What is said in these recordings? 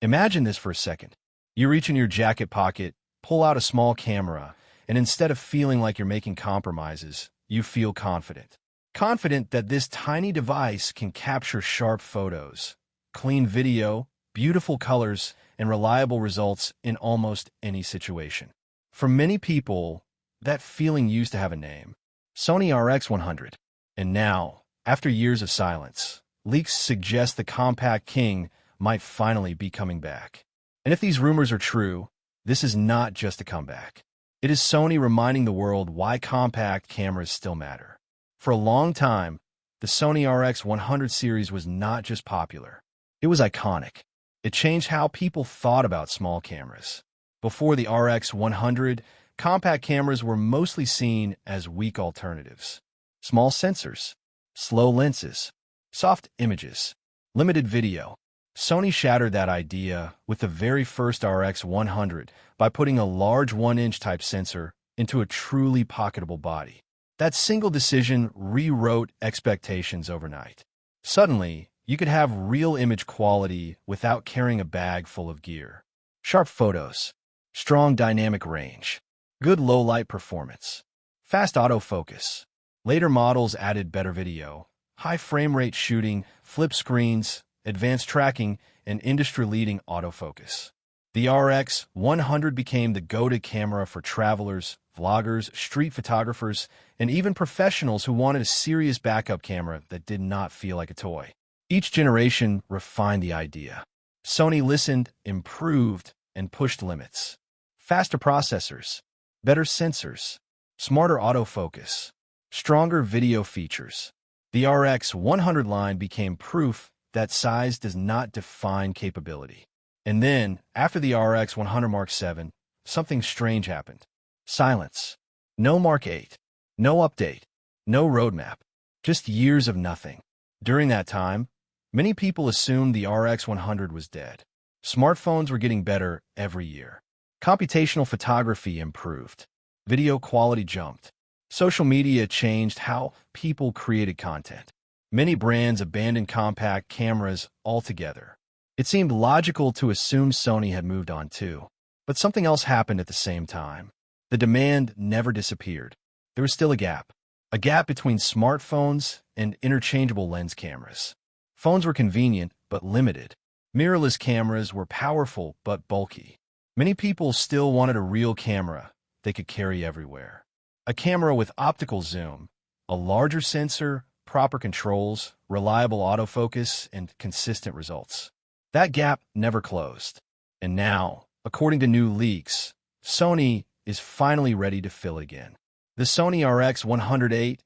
Imagine this for a second. You reach in your jacket pocket, pull out a small camera, and instead of feeling like you're making compromises, you feel confident. Confident that this tiny device can capture sharp photos, clean video, beautiful colors, and reliable results in almost any situation. For many people, that feeling used to have a name: Sony RX100. And now, after years of silence, leaks suggest the compact king might finally be coming back. And if these rumors are true, this is not just a comeback. It is Sony reminding the world why compact cameras still matter. For a long time, the Sony RX100 series was not just popular. It was iconic. It changed how people thought about small cameras. Before the RX100, compact cameras were mostly seen as weak alternatives. Small sensors, slow lenses, soft images, limited video. Sony shattered that idea with the very first RX100 by putting a large 1-inch type sensor into a truly pocketable body. That single decision rewrote expectations overnight. Suddenly, you could have real image quality without carrying a bag full of gear. Sharp photos, strong dynamic range, good low-light performance, fast autofocus. Later models added better video, high frame rate shooting, flip screens, advanced tracking, and industry-leading autofocus. The RX100 became the go-to camera for travelers, vloggers, street photographers, and even professionals who wanted a serious backup camera that did not feel like a toy. Each generation refined the idea. Sony listened, improved, and pushed limits. Faster processors, better sensors, smarter autofocus, stronger video features. The RX100 line became proof that size does not define capability. And then, after the RX100 Mark VII, something strange happened. Silence. No Mark VIII. No update. No roadmap. Just years of nothing. During that time, many people assumed the RX100 was dead. Smartphones were getting better every year. Computational photography improved. Video quality jumped. Social media changed how people created content. Many brands abandoned compact cameras altogether. It seemed logical to assume Sony had moved on too. But something else happened at the same time. The demand never disappeared. There was still a gap between smartphones and interchangeable lens cameras. Phones were convenient, but limited. Mirrorless cameras were powerful, but bulky. Many people still wanted a real camera they could carry everywhere. A camera with optical zoom, a larger sensor, proper controls, reliable autofocus, and consistent results. That gap never closed. And now, according to new leaks, Sony is finally ready to fill it again. The Sony RX100 VIII,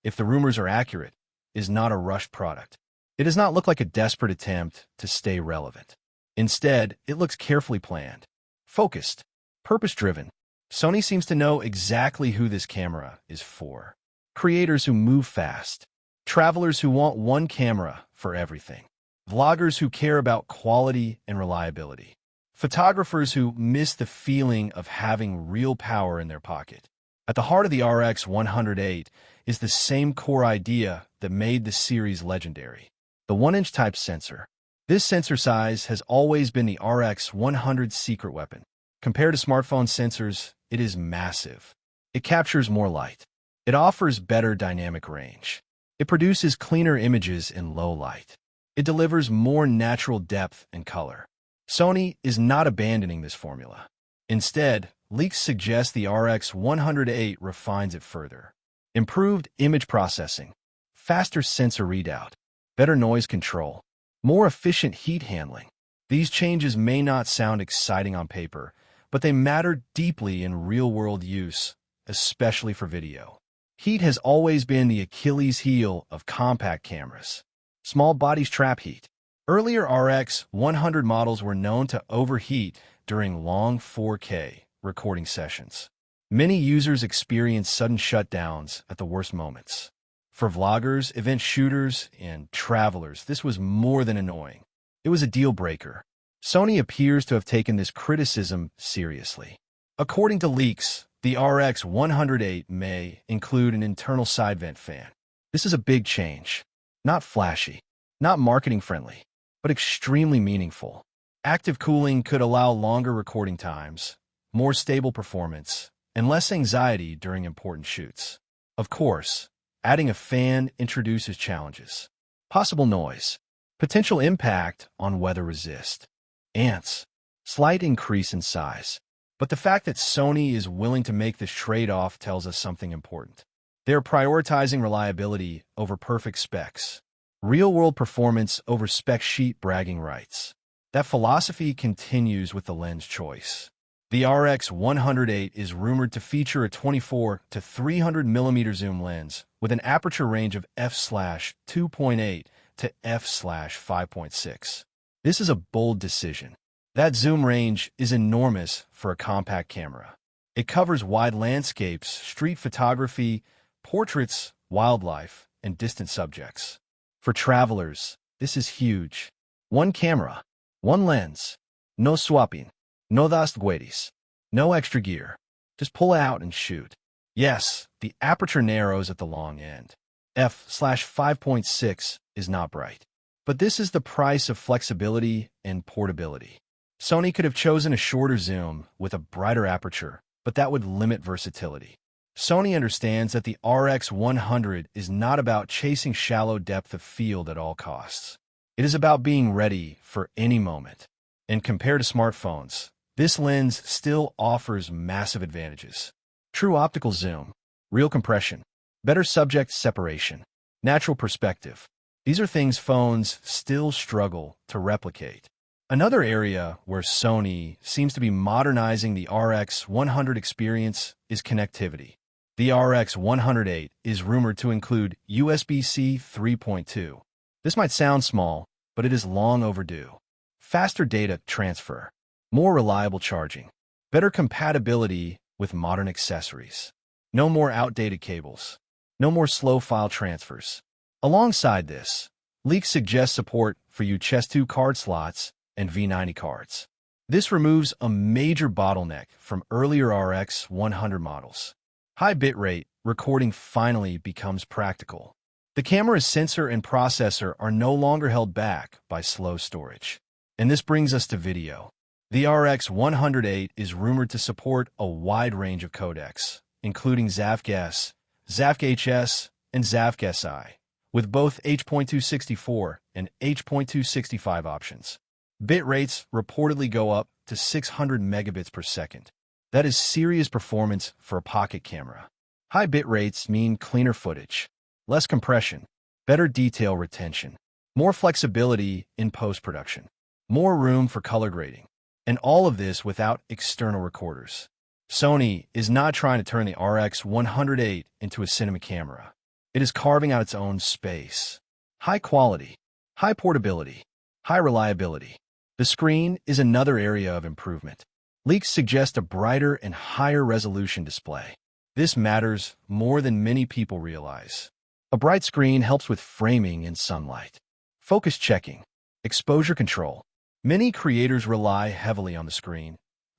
if the rumors are accurate, is not a rushed product. It does not look like a desperate attempt to stay relevant. Instead, it looks carefully planned, focused, purpose-driven. Sony seems to know exactly who this camera is for. Creators who move fast, travelers who want one camera for everything, vloggers who care about quality and reliability, photographers who miss the feeling of having real power in their pocket. At the heart of the RX100 VIII is the same core idea that made the series legendary: the 1-inch type sensor. This sensor size has always been the RX100's secret weapon. Compared to smartphone sensors, it is massive. It captures more light. It offers better dynamic range. It produces cleaner images in low light. It delivers more natural depth and color. Sony is not abandoning this formula. Instead, leaks suggest the RX100 VIII refines it further. Improved image processing, faster sensor readout, better noise control, more efficient heat handling. These changes may not sound exciting on paper, but they matter deeply in real-world use, especially for video. Heat has always been the Achilles heel of compact cameras. Small bodies trap heat. Earlier RX100 models were known to overheat during long 4K recording sessions. Many users experience sudden shutdowns at the worst moments. For vloggers, event shooters, and travelers, this was more than annoying. It was a deal breaker. Sony appears to have taken this criticism seriously. According to leaks, the RX100 VIII may include an internal side vent fan. This is a big change. Not flashy, not marketing friendly, but extremely meaningful. Active cooling could allow longer recording times, more stable performance, and less anxiety during important shoots. Of course, adding a fan introduces challenges. Possible noise, potential impact on weather resist, ants, slight increase in size. But the fact that Sony is willing to make this trade-off tells us something important. They're prioritizing reliability over perfect specs, real-world performance over spec sheet bragging rights. That philosophy continues with the lens choice. The RX100 VIII is rumored to feature a 24 to 300 mm zoom lens with an aperture range of f/2.8 to f/5.6. This is a bold decision. That zoom range is enormous for a compact camera. It covers wide landscapes, street photography, portraits, wildlife, and distant subjects. For travelers, this is huge. One camera, one lens, no swapping, no das vueltas, no extra gear. Just pull out and shoot. Yes, the aperture narrows at the long end. f/5.6 is not bright. But this is the price of flexibility and portability. Sony could have chosen a shorter zoom with a brighter aperture, but that would limit versatility. Sony understands that the RX100 is not about chasing shallow depth of field at all costs. It is about being ready for any moment. And compared to smartphones, this lens still offers massive advantages. True optical zoom, real compression, better subject separation, natural perspective. These are things phones still struggle to replicate. Another area where Sony seems to be modernizing the RX100 experience is connectivity. The RX100 VIII is rumored to include USB-C 3.2. This might sound small, but it is long overdue. Faster data transfer, more reliable charging, better compatibility with modern accessories. No more outdated cables, no more slow file transfers. Alongside this, leaks suggest support for U2 card slots and V90 cards. This removes a major bottleneck from earlier RX100 models. High bitrate recording finally becomes practical. The camera's sensor and processor are no longer held back by slow storage. And this brings us to video. The RX100 VIII is rumored to support a wide range of codecs, including ZAVC-S, ZAVC-HS, and ZAVC-SI, with both H.264 and H.265 options. Bit rates reportedly go up to 600 megabits per second. That is serious performance for a pocket camera. High bit rates mean cleaner footage, less compression, better detail retention, more flexibility in post-production, more room for color grading, and all of this without external recorders. Sony is not trying to turn the RX100 VIII into a cinema camera. It is carving out its own space. High quality, high portability, high reliability. The screen is another area of improvement. Leaks suggest a brighter and higher resolution display. This matters more than many people realize. A bright screen helps with framing in sunlight, focus checking, exposure control. Many creators rely heavily on the screen,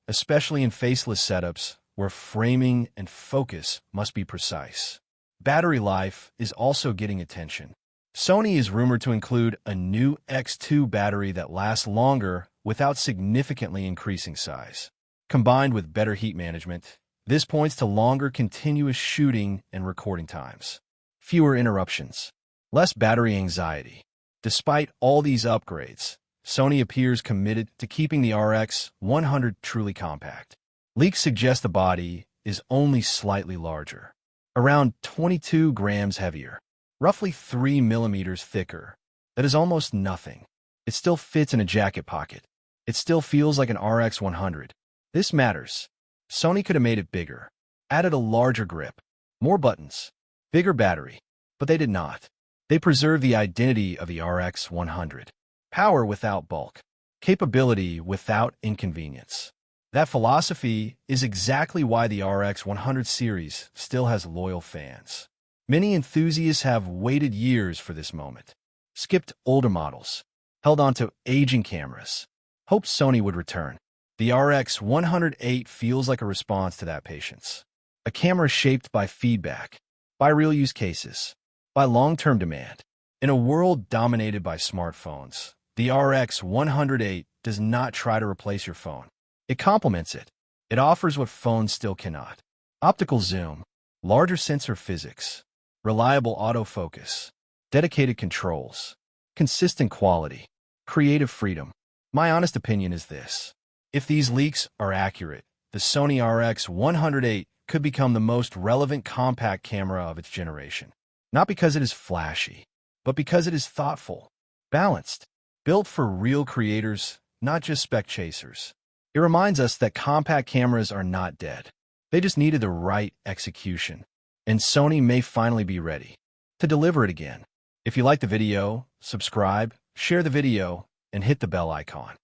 especially in faceless setups where framing and focus must be precise. Battery life is also getting attention. Sony is rumored to include a new X2 battery that lasts longer without significantly increasing size. Combined with better heat management, this points to longer continuous shooting and recording times. Fewer interruptions, less battery anxiety. Despite all these upgrades, Sony appears committed to keeping the RX100 truly compact. Leaks suggest the body is only slightly larger, around 22 grams heavier, roughly 3 millimeters thicker. That is almost nothing. It still fits in a jacket pocket. It still feels like an RX100. This matters. Sony could have made it bigger, added a larger grip, more buttons, bigger battery, but they did not. They preserved the identity of the RX100. Power without bulk, capability without inconvenience. That philosophy is exactly why the RX100 series still has loyal fans. Many enthusiasts have waited years for this moment, skipped older models, held on to aging cameras, hoped Sony would return. The RX100 VIII feels like a response to that patience. A camera shaped by feedback, by real use cases, by long-term demand. In a world dominated by smartphones, the RX100 VIII does not try to replace your phone. It complements it. It offers what phones still cannot. Optical zoom, larger sensor physics, reliable autofocus, dedicated controls, consistent quality, creative freedom. My honest opinion is this. If these leaks are accurate, the Sony RX100 VIII could become the most relevant compact camera of its generation. Not because it is flashy, but because it is thoughtful, balanced, built for real creators, not just spec chasers. It reminds us that compact cameras are not dead. They just needed the right execution. And Sony may finally be ready to deliver it again. If you like the video, subscribe, share the video, and hit the bell icon.